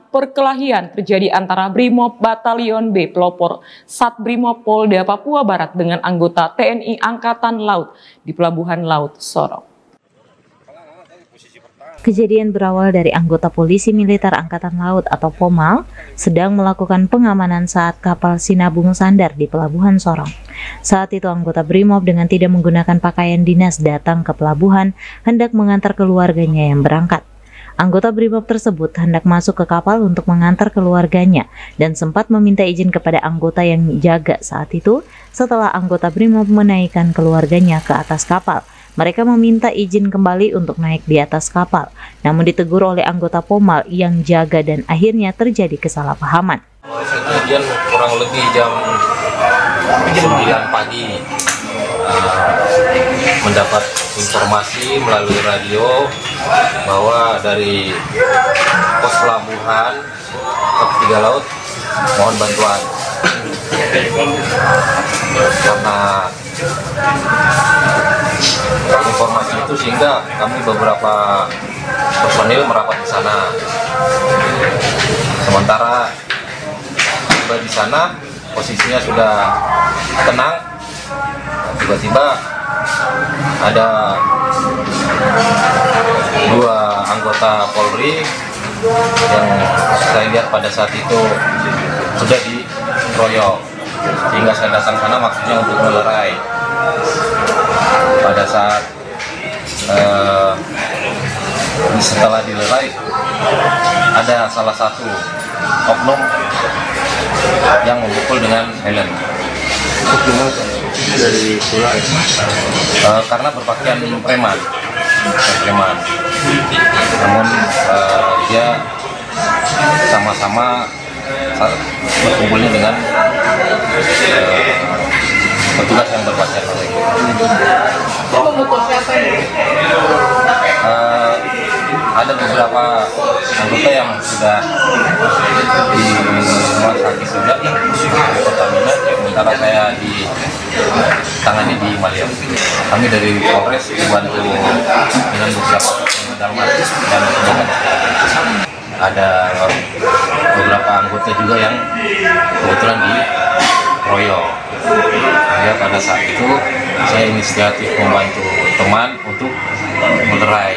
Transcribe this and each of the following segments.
perkelahian terjadi antara Brimob Batalion B pelopor Satbrimob Polda Papua Barat dengan anggota TNI Angkatan Laut di Pelabuhan Laut Sorong. Kejadian berawal dari anggota Polisi Militer Angkatan Laut atau POMAL sedang melakukan pengamanan saat kapal sinabung sandar di Pelabuhan Sorong. Saat itu anggota Brimob dengan tidak menggunakan pakaian dinas datang ke pelabuhan hendak mengantar keluarganya yang berangkat. Anggota Brimob tersebut hendak masuk ke kapal untuk mengantar keluarganya dan sempat meminta izin kepada anggota yang jaga saat itu. Setelah anggota Brimob menaikkan keluarganya ke atas kapal, mereka meminta izin kembali untuk naik di atas kapal, namun ditegur oleh anggota POMAL yang jaga dan akhirnya terjadi kesalahpahaman. Kejadian kurang lebih jam 9 pagi mendapat informasi melalui radio bahwa dari pos pelabuhan Kap 3 Laut mohon bantuan karena informasi itu, sehingga kami beberapa personil merapat di sana. Sementara tiba di sana posisinya sudah tenang, tiba-tiba ada dua anggota Polri yang saya lihat pada saat itu sudah dikeroyok, sehingga saya datang sana maksudnya untuk melerai. Pada saat setelah dilerai, ada salah satu oknum yang memukul dengan helm. Dari karena berpakaian preman. Namun dia sama-sama berkumpulnya dengan petugas yang berpakaian oranye. Dia memukul siapa ini? Ada beberapa anggota yang sudah di rumah sakit sudah di Pertamina, sementara saya ditangani di Maliau. Kami dari Polres dibantu dengan beberapa dalmatis dan ada beberapa anggota juga yang kebetulan dikeroyok. Ya, pada saat itu saya inisiatif membantu teman untuk melerai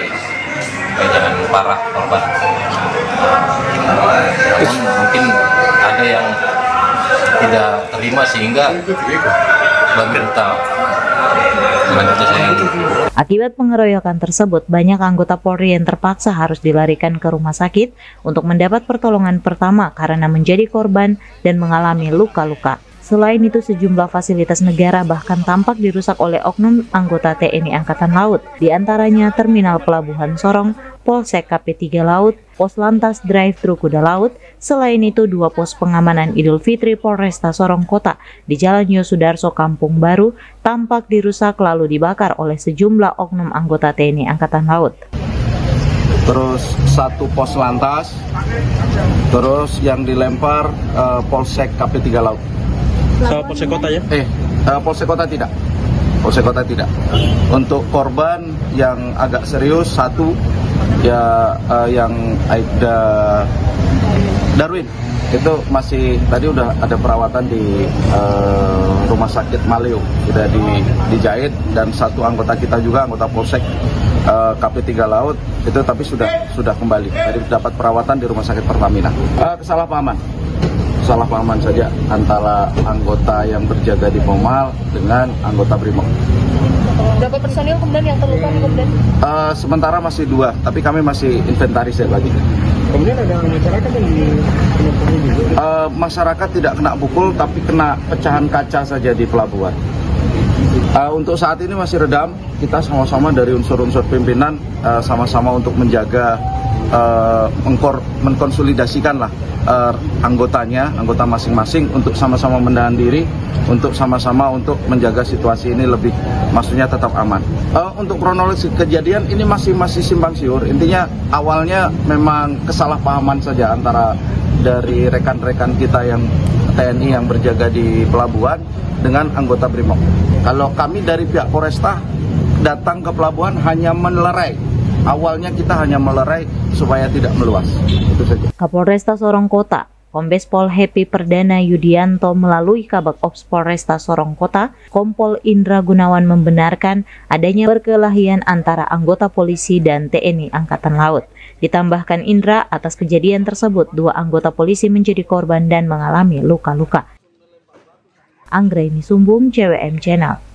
supaya jangan parah korban. Namun mungkin ada yang tidak terima sehingga berita selanjutnya saya. Akibat pengeroyokan tersebut, banyak anggota Polri yang terpaksa harus dilarikan ke rumah sakit untuk mendapat pertolongan pertama karena menjadi korban dan mengalami luka-luka. Selain itu, sejumlah fasilitas negara bahkan tampak dirusak oleh oknum anggota TNI Angkatan Laut, di antaranya Terminal Pelabuhan Sorong, Polsek Kap 3 Laut, Pos Lantas Drive-Thru Kuda Laut. Selain itu, 2 pos pengamanan Idul Fitri Polresta Sorong Kota di Jalan Yosudarso Kampung Baru tampak dirusak lalu dibakar oleh sejumlah oknum anggota TNI Angkatan Laut. Terus 1 pos lantas, terus yang dilempar Polsek Kap 3 Laut. Polsek Kota ya? Polsek Kota tidak. Polsek Kota tidak. Untuk korban yang agak serius 1 ya, yang Aibda Darwin itu masih tadi udah ada perawatan di rumah sakit Maliau, sudah dijahit, dan 1 anggota kita juga, anggota Polsek Kap 3 Laut itu tapi sudah kembali, tadi dapat perawatan di rumah sakit Pertamina. Kesalahpahaman saja antara anggota yang berjaga di POMAL dengan anggota Brimob. Berapa personil kemudian yang terluka kemudian? Sementara masih 2, tapi kami masih inventarisir lagi. Kemudian ada masyarakat yang kena pukul juga? Masyarakat tidak kena pukul, tapi kena pecahan kaca saja di pelabuhan. Untuk saat ini masih redam, kita sama-sama dari unsur-unsur pimpinan sama-sama untuk menjaga, mengkonsolidasikan lah anggota masing-masing untuk sama-sama menahan diri, untuk sama-sama untuk menjaga situasi ini lebih, maksudnya tetap aman. Untuk kronologi kejadian ini masih simpang siur. Intinya awalnya memang kesalahpahaman saja antara dari rekan-rekan kita yang TNI yang berjaga di pelabuhan dengan anggota Brimob. Kalau kami dari pihak Polresta datang ke pelabuhan hanya melerai Awalnya kita hanya melerai supaya tidak meluas. Itu saja. Kapolresta Sorong Kota, Kombes Pol Happy Perdana Yudianto melalui Kabak Ops Polresta Sorong Kota, Kompol Indra Gunawan membenarkan adanya perkelahian antara anggota polisi dan TNI Angkatan Laut. Ditambahkan Indra, atas kejadian tersebut 2 anggota polisi menjadi korban dan mengalami luka-luka. Anggraini Sumbung, CWM Channel.